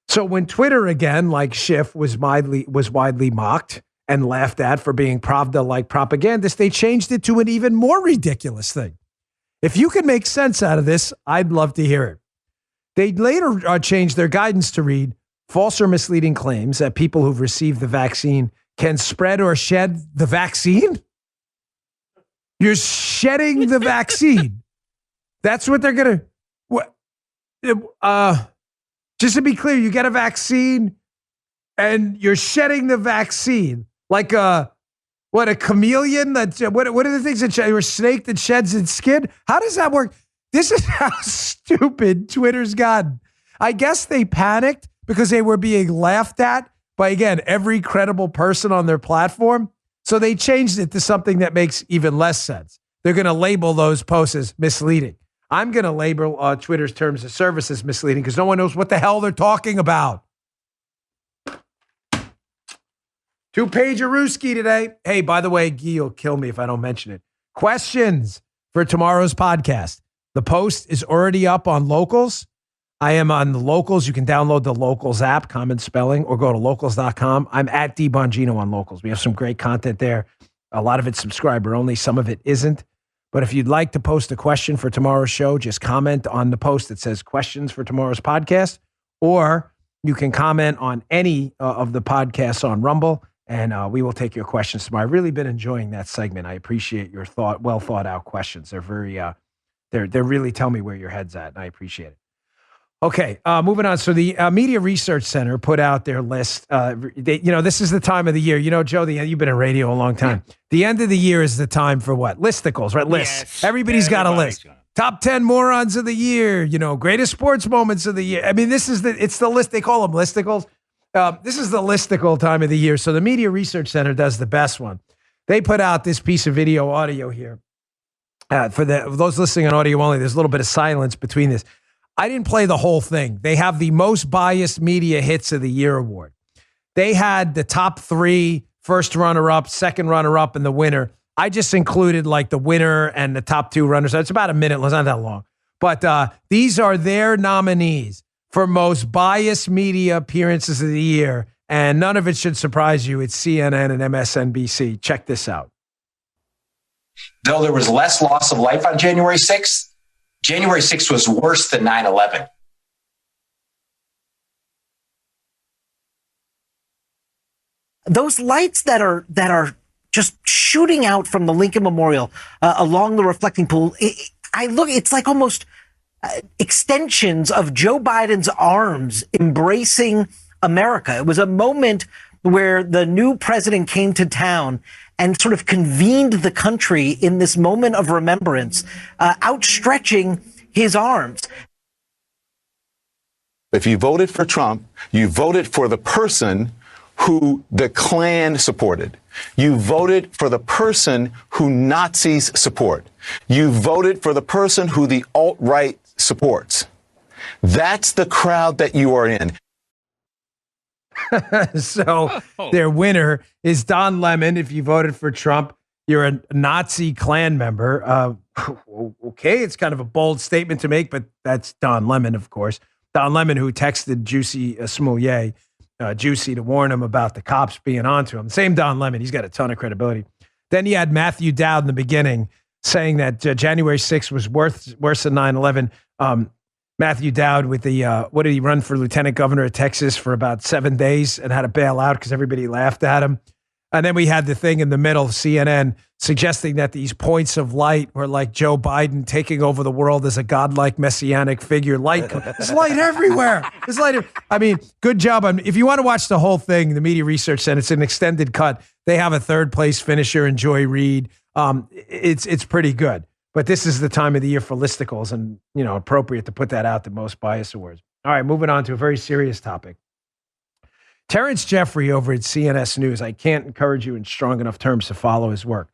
So when Twitter, again, like Schiff, was widely mocked and laughed at for being Pravda-like propagandists, they changed it to an even more ridiculous thing. If you can make sense out of this, I'd love to hear it. They later changed their guidance to read, false or misleading claims that people who've received the vaccine can spread or shed the vaccine? You're shedding the vaccine. That's what they're going to... just to be clear, you get a vaccine and you're shedding the vaccine. Like a chameleon? What are the things that shed? Or a snake that sheds its skin? How does that work? This is how stupid Twitter's gotten. I guess they panicked because they were being laughed at by, again, every credible person on their platform. So they changed it to something that makes even less sense. They're going to label those posts as misleading. I'm going to label Twitter's terms of service as misleading because no one knows what the hell they're talking about. 2-pager-ooski today. Hey, by the way, Guy will kill me if I don't mention it. Questions for tomorrow's podcast. The post is already up on Locals. I am on the Locals. You can download the Locals app, common spelling, or go to locals.com. I'm at DBongino on Locals. We have some great content there. A lot of it's subscriber only. Some of it isn't. But if you'd like to post a question for tomorrow's show, just comment on the post that says questions for tomorrow's podcast, or you can comment on any of the podcasts on Rumble, and we will take your questions tomorrow. I've really been enjoying that segment. I appreciate your well thought out questions. They're very, they really tell me where your head's at, and I appreciate it. Okay, moving on. So the Media Research Center put out their list. This is the time of the year. Joe, you've been in radio a long time. Yeah. The end of the year is the time for what? Listicles, right? Lists. Yes, Everybody's got a list. Top 10 morons of the year, greatest sports moments of the year. I mean, it's the list. They call them listicles. This is the listicle time of the year. So the Media Research Center does the best one. They put out this piece of audio here. For those listening on audio only, there's a little bit of silence between this. I didn't play the whole thing. They have the most biased media hits of the year award. They had the top 3, first runner-up, second runner-up, and the winner. I just included like the winner and the top 2 runners. It's about a minute. It's not that long. But these are their nominees for most biased media appearances of the year. And none of it should surprise you. It's CNN and MSNBC. Check this out. Though there was less loss of life on January 6th, January 6th was worse than 9/11. those lights that are just shooting out from the Lincoln Memorial along the reflecting pool, it's like almost extensions of Joe Biden's arms embracing America. It was a moment where the new president came to town and sort of convened the country in this moment of remembrance, outstretching his arms. If you voted for Trump, you voted for the person who the Klan supported. You voted for the person who Nazis support. You voted for the person who the alt-right supports. That's the crowd that you are in. So their winner is Don Lemon. If you voted for Trump, you're a Nazi Klan member. Okay, it's kind of a bold statement to make, but that's Don Lemon, of course. Don Lemon, who texted Juicy Smollett, Juicy, to warn him about the cops being onto him. Same Don Lemon. He's got a ton of credibility. Then you had Matthew Dowd in the beginning saying that January 6th was worse than 9/11. Matthew Dowd with the, what did he run for lieutenant governor of Texas for about 7 days and had to bail out because everybody laughed at him. And then we had the thing in the middle, CNN, suggesting that these points of light were like Joe Biden taking over the world as a godlike messianic figure. There's light everywhere. There's light. I mean, good job. If you want to watch the whole thing, the Media Research Center, it's an extended cut. They have a third place finisher in Joy Reid. It's pretty good. But this is the time of the year for listicles and, appropriate to put that out, the Most Biased Awards. All right, moving on to a very serious topic. Terence Jeffrey over at CNS News, I can't encourage you in strong enough terms to follow his work.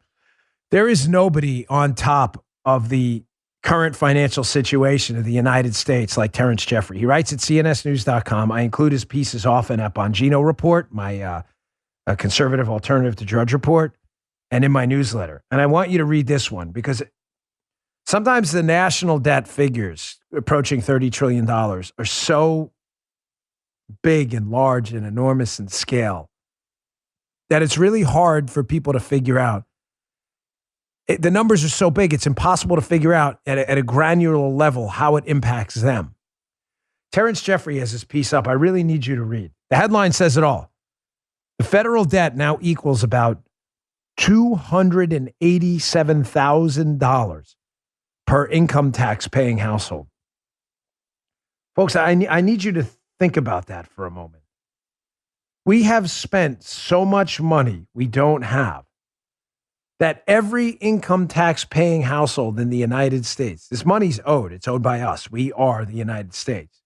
There is nobody on top of the current financial situation of the United States like Terence Jeffrey. He writes at cnsnews.com. I include his pieces often at Bongino Report, my conservative alternative to Drudge Report, and in my newsletter. And I want you to read this one because sometimes the national debt figures approaching $30 trillion are so big and large and enormous in scale that it's really hard for people to figure out. The numbers are so big, it's impossible to figure out at a granular level how it impacts them. Terence Jeffrey has his piece up. I really need you to read. The headline says it all. The federal debt now equals about $287,000 per income tax paying household. Folks, I need you to think about that for a moment. We have spent so much money we don't have that every income tax paying household in the United States, this money's owed, it's owed by us, we are the United States,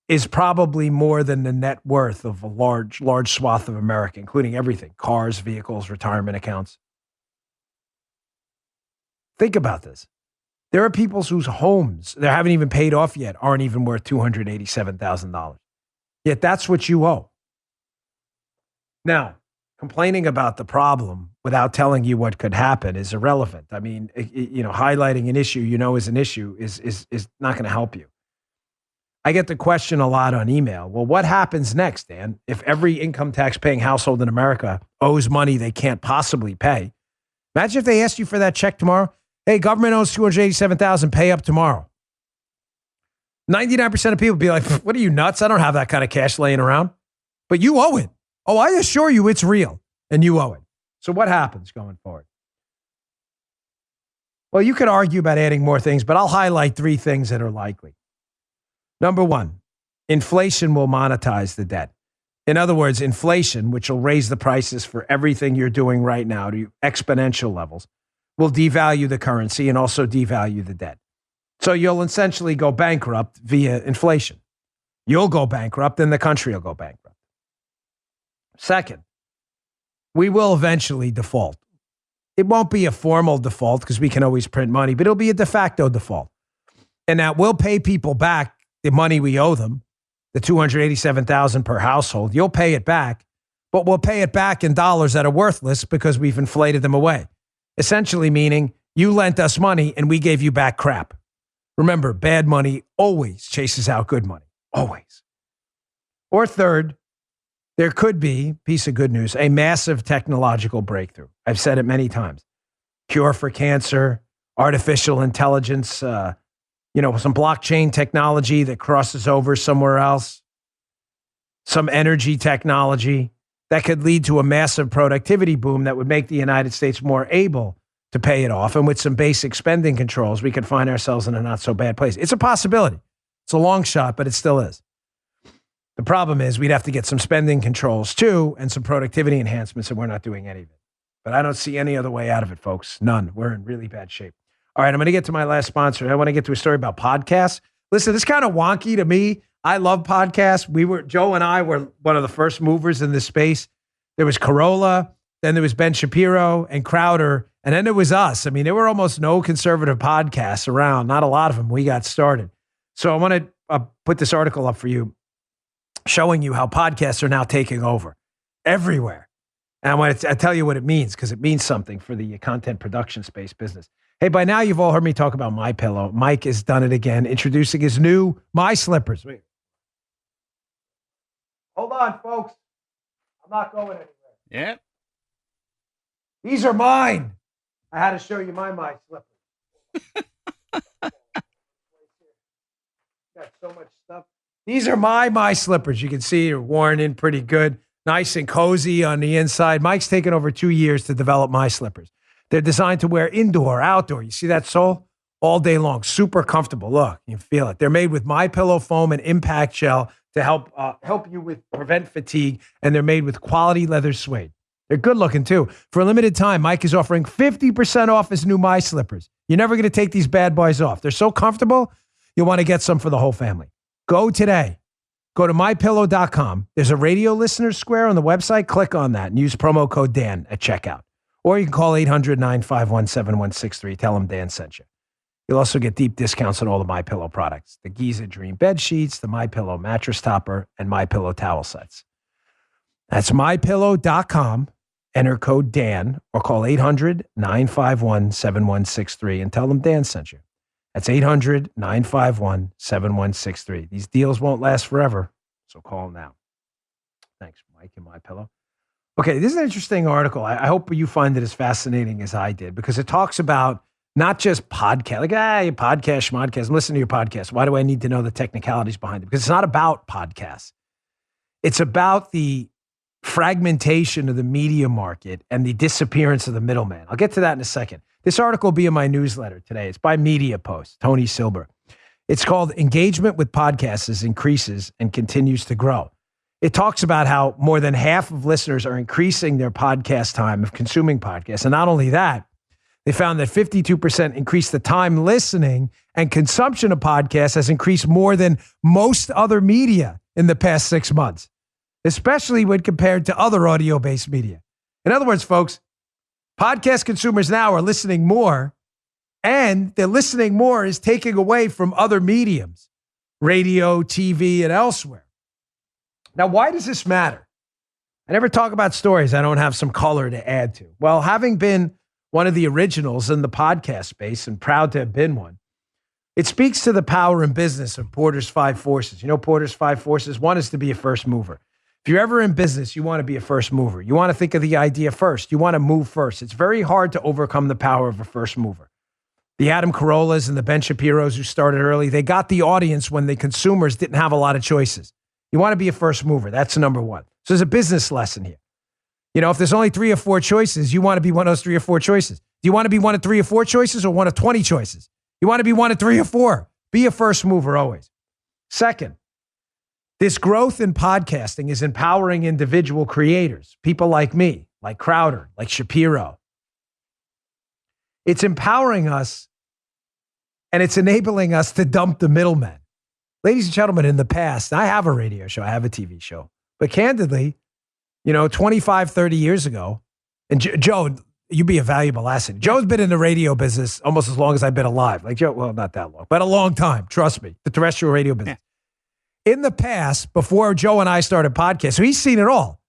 is probably more than the net worth of a large swath of America, including everything, cars, vehicles, retirement accounts. Think about this. There are people whose homes they haven't even paid off yet aren't even worth $287,000. Yet that's what you owe. Now, complaining about the problem without telling you what could happen is irrelevant. I mean, highlighting an issue is an issue is not going to help you. I get the question a lot on email. Well, what happens next, Dan, if every income tax paying household in America owes money they can't possibly pay? Imagine if they asked you for that check tomorrow. Hey, government owes $287,000, pay up tomorrow. 99% of people would be like, what are you, nuts? I don't have that kind of cash laying around. But you owe it. Oh, I assure you it's real, and you owe it. So what happens going forward? Well, you could argue about adding more things, but I'll highlight three things that are likely. Number one, inflation will monetize the debt. In other words, inflation, which will raise the prices for everything you're doing right now to exponential levels, will devalue the currency and also devalue the debt. So you'll essentially go bankrupt via inflation. You'll go bankrupt, and the country will go bankrupt. Second, we will eventually default. It won't be a formal default because we can always print money, but it'll be a de facto default. And that we'll pay people back the money we owe them, the $287,000 per household. You'll pay it back, but we'll pay it back in dollars that are worthless because we've inflated them away. Essentially meaning you lent us money and we gave you back crap. Remember, bad money always chases out good money. Always. Or third, there could be, piece of good news, a massive technological breakthrough. I've said it many times. Cure for cancer, artificial intelligence, some blockchain technology that crosses over somewhere else, some energy technology. that could lead to a massive productivity boom that would make the United States more able to pay it off. And with some basic spending controls, we could find ourselves in a not so bad place. It's a possibility. It's a long shot, but it still is. The problem is we'd have to get some spending controls too and some productivity enhancements, and we're not doing any of it. But I don't see any other way out of it, folks. None. We're in really bad shape. All right, I'm going to get to my last sponsor. I want to get to a story about podcasts. Listen, this is kind of wonky to me. I love podcasts. Joe and I were one of the first movers in this space. There was Corolla, then there was Ben Shapiro and Crowder, and then there was us. I mean, there were almost no conservative podcasts around. Not a lot of them. We got started. So I want to put this article up for you, showing you how podcasts are now taking over everywhere. And I want to tell you what it means, because it means something for the content production space business. Hey, by now you've all heard me talk about MyPillow. Mike has done it again, introducing his new My Slippers. Wait. Hold on, folks. I'm not going anywhere. Yeah. These are mine. I had to show you my slippers. Got so much stuff. These are my slippers. You can see they're worn in pretty good, nice and cozy on the inside. Mike's taken over 2 years to develop My Slippers. They're designed to wear indoor, outdoor. You see that sole? All day long. Super comfortable. Look, you feel it. They're made with MyPillow foam and impact gel to help you prevent fatigue, and they're made with quality leather suede. They're good looking too. For a limited time, Mike is offering 50% off his new My Slippers. You're never going to take these bad boys off. They're so comfortable, you'll want to get some for the whole family. Go today. Go to mypillow.com. There's a radio listener square on the website. Click on that and use promo code Dan at checkout. Or you can call 800-951-7163. Tell them Dan sent you. You'll also get deep discounts on all the MyPillow products. The Giza Dream bed sheets, the MyPillow mattress topper, and MyPillow towel sets. That's mypillow.com. Enter code Dan or call 800-951-7163 and tell them Dan sent you. That's 800-951-7163. These deals won't last forever, so call now. Thanks, Mike and MyPillow. Okay, this is an interesting article. I hope you find it as fascinating as I did, because it talks about not just podcast, like, your podcast, schmodcast. I'm listening to your podcast. Why do I need to know the technicalities behind it? Because it's not about podcasts. It's about the fragmentation of the media market and the disappearance of the middleman. I'll get to that in a second. This article will be in my newsletter today. It's by Media Post, Tony Silber. It's called Engagement with Podcasts Increases and Continues to Grow. It talks about how more than half of listeners are increasing their podcast time of consuming podcasts. And not only that, they found that 52% increased the time listening, and consumption of podcasts has increased more than most other media in the past 6 months, especially when compared to other audio-based media. In other words, folks, podcast consumers now are listening more, and their listening more is taking away from other mediums, radio, TV, and elsewhere. Now, why does this matter? I never talk about stories I don't have some color to add to. Well, having been one of the originals in the podcast space and proud to have been one, it speaks to the power and business of Porter's 5 forces. You know Porter's 5 forces? One is to be a first mover. If you're ever in business, you want to be a first mover. You want to think of the idea first. You want to move first. It's very hard to overcome the power of a first mover. The Adam Carollas and the Ben Shapiros who started early, they got the audience when the consumers didn't have a lot of choices. You want to be a first mover. That's number one. So there's a business lesson here. You know, if there's only 3 or 4 choices, you want to be one of those 3 or 4 choices. Do you want to be one of 3 or 4 choices or one of 20 choices? You want to be one of 3 or 4. Be a first mover always. Second, this growth in podcasting is empowering individual creators, people like me, like Crowder, like Shapiro. It's empowering us, and it's enabling us to dump the middlemen. Ladies and gentlemen, in the past, I have a radio show, I have a TV show, but candidly, 25, 30 years ago, and Joe, you'd be a valuable asset. Joe's been in the radio business almost as long as I've been alive. Like Joe, well, not that long, but a long time. Trust me, the terrestrial radio business. In the past, before Joe and I started podcasts, so he's seen it all.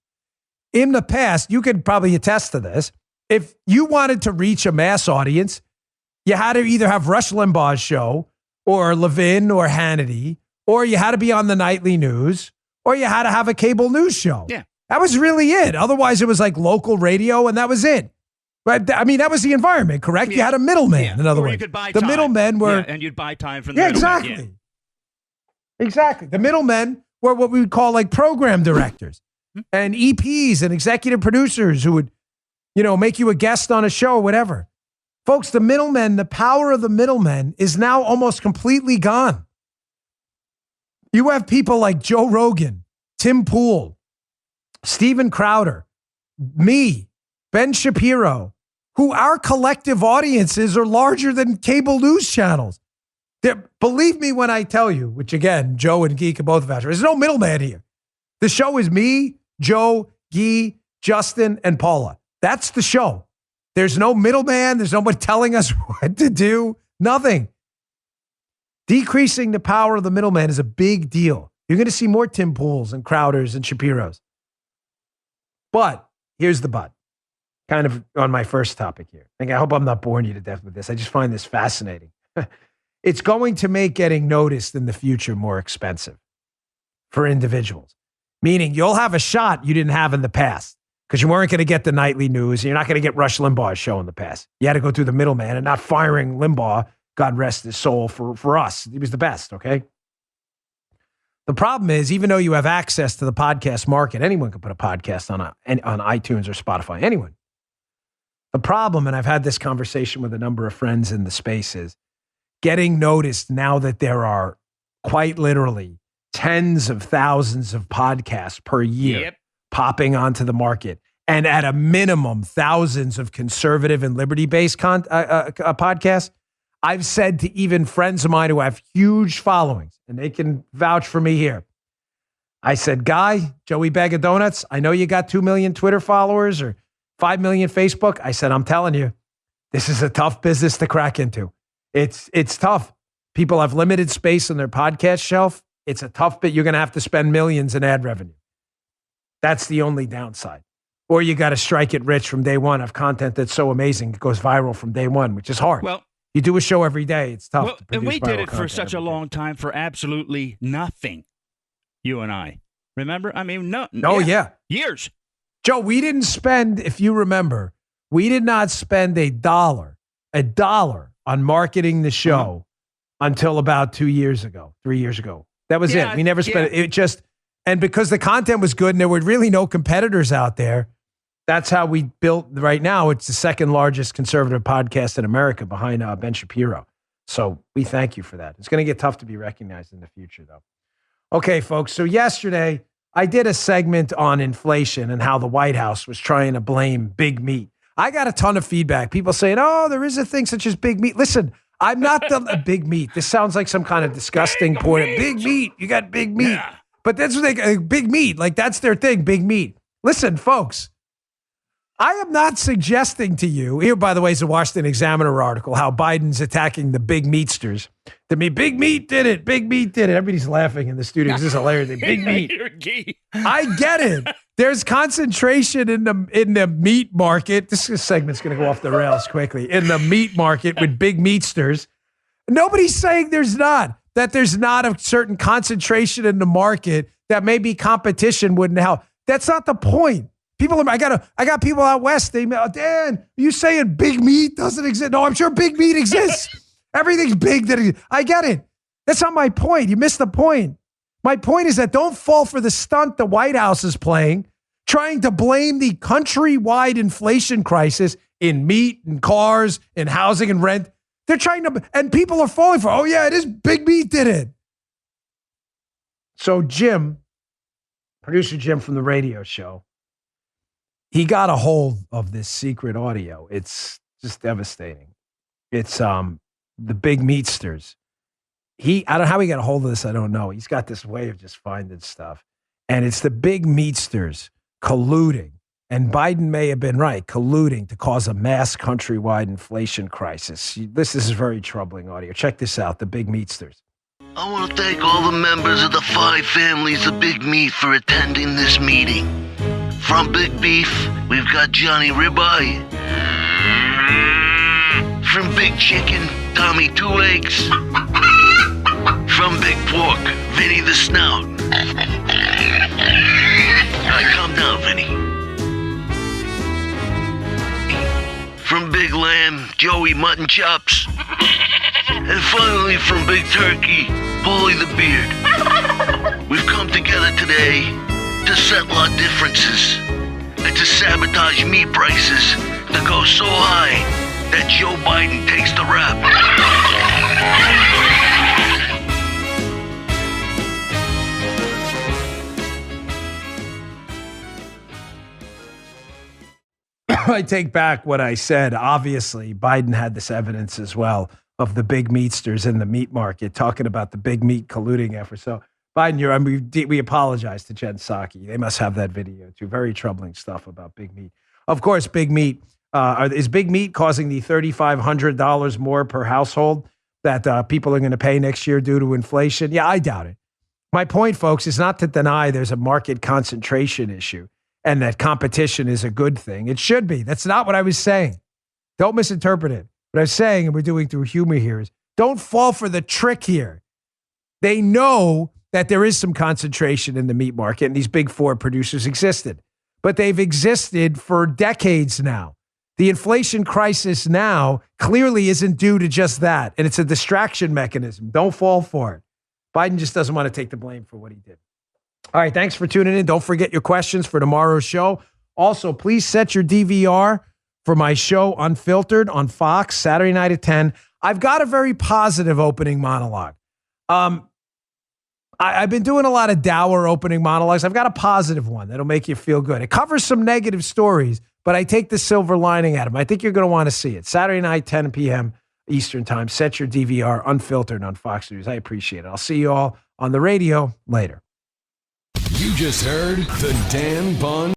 In the past, you could probably attest to this. If you wanted to reach a mass audience, you had to either have Rush Limbaugh's show or Levin or Hannity, or you had to be on the nightly news, or you had to have a cable news show. Yeah. That was really it. Otherwise, it was like local radio, and that was it. But I mean, that was the environment, correct? Yeah. You had a middleman, in other words. You could buy the time. Middlemen were... Yeah, and you'd buy time from the middlemen. Exactly. Yeah. Exactly. The middlemen were what we would call like program directors. and EPs and executive producers who would, make you a guest on a show or whatever. Folks, the middlemen, the power of the middlemen is now almost completely gone. You have people like Joe Rogan, Tim Pool, Steven Crowder, me, Ben Shapiro, who our collective audiences are larger than cable news channels. Believe me when I tell you, which again, Joe and Geek are both vouch. There's no middleman here. The show is me, Joe, Guy, Justin, and Paula. That's the show. There's no middleman. There's no one telling us what to do. Nothing. Decreasing the power of the middleman is a big deal. You're going to see more Tim Pools and Crowders and Shapiros. But here's the but. Kind of on my first topic here. I hope I'm not boring you to death with this. I just find this fascinating. It's going to make getting noticed in the future more expensive for individuals. Meaning you'll have a shot you didn't have in the past because you weren't going to get the nightly news and you're not going to get Rush Limbaugh's show in the past. You had to go through the middleman and not firing Limbaugh, God rest his soul, for us. He was the best, okay? The problem is, even though you have access to the podcast market, anyone can put a podcast on iTunes or Spotify, anyone. The problem, and I've had this conversation with a number of friends in the space, is getting noticed now that there are quite literally tens of thousands of podcasts per year popping onto the market. And at a minimum, thousands of conservative and liberty-based podcasts. I've said to even friends of mine who have huge followings, and they can vouch for me here. I said, Guy, Joey Bag of Donuts, I know you got 2 million Twitter followers or 5 million Facebook. I said, I'm telling you, this is a tough business to crack into. It's tough. People have limited space on their podcast shelf. It's a tough bit. You're going to have to spend millions in ad revenue. That's the only downside. Or you got to strike it rich from day one, have content that's so amazing it goes viral from day one, which is hard. Well, you do a show every day. It's tough. Well, and we did it for such a long time for absolutely nothing. You and I. Remember? I mean, no. Oh, yeah. Years. Joe, we didn't spend, if you remember, we did not spend a dollar on marketing the show until about 3 years ago. That was it. We never spent it. Just, and because the content was good and there were really no competitors out there, that's how we built right now. It's the second largest conservative podcast in America behind Ben Shapiro. So we thank you for that. It's going to get tough to be recognized in the future, though. Okay, folks. So yesterday, I did a segment on inflation and how the White House was trying to blame big meat. I got a ton of feedback. People saying, oh, there is a thing such as big meat. Listen, I'm not the big meat. This sounds like some kind of disgusting point. Big meat. You got big meat. Yeah. But that's what they big meat. Like that's their thing, big meat. Listen, folks. I am not suggesting to you, here, by the way, is a Washington Examiner article, how Biden's attacking the big meatsters. Big meat did it. Big meat did it. Everybody's laughing in the studio. This is hilarious. Big meat. I get it. There's concentration in the meat market. This segment's going to go off the rails quickly. In the meat market with big meatsters. Nobody's saying there's not. That there's not a certain concentration in the market that maybe competition wouldn't help. That's not the point. I got people out west. They Dan, you saying big meat doesn't exist? No, I'm sure big meat exists. Everything's big. I get it. That's not my point. You missed the point. My point is that don't fall for the stunt the White House is playing, trying to blame the countrywide inflation crisis in meat and cars and housing and rent. They're trying to, and people are falling for, oh yeah, it is big meat did it. So Jim, producer Jim from the radio show, he got a hold of this secret audio. It's just devastating. It's the big meatsters. I don't know how he got a hold of this. I don't know. He's got this way of just finding stuff. And it's the big meatsters colluding. And Biden may have been right, colluding to cause a mass countrywide inflation crisis. This is very troubling audio. Check this out, the big meatsters. I want to thank all the members of the 5 families of Big Meat for attending this meeting. From Big Beef, we've got Johnny Ribeye. From Big Chicken, Tommy Two Legs. From Big Pork, Vinny the Snout. Calm down, Vinny. From Big Lamb, Joey Mutton Chops. And finally from Big Turkey, Paulie the Beard. We've come together today to settle our differences and to sabotage meat prices that go so high that Joe Biden takes the rap. I take back what I said. Obviously, Biden had this evidence as well of the big meatsters in the meat market, talking about the big meat colluding effort. So, Biden, we apologize to Jen Psaki. They must have that video too. Very troubling stuff about big meat. Of course, big meat. Is big meat causing the $3,500 more per household that people are going to pay next year due to inflation? Yeah, I doubt it. My point, folks, is not to deny there's a market concentration issue and that competition is a good thing. It should be. That's not what I was saying. Don't misinterpret it. What I was saying, and we're doing through humor here, is don't fall for the trick here. They know that there is some concentration in the meat market and these big four producers existed, but they've existed for decades now. The inflation crisis now clearly isn't due to just that, and it's a distraction mechanism. Don't fall for it. Biden just doesn't want to take the blame for what he did. All right, thanks for tuning in. Don't forget your questions for tomorrow's show. Also, please set your DVR for my show Unfiltered on Fox, Saturday night at 10. I've got a very positive opening monologue. I've been doing a lot of dour opening monologues. I've got a positive one that'll make you feel good. It covers some negative stories, but I take the silver lining at them. I think you're going to want to see it. Saturday night, 10 p.m. Eastern time. Set your DVR Unfiltered on Fox News. I appreciate it. I'll see you all on the radio later. You just heard the Dan Bond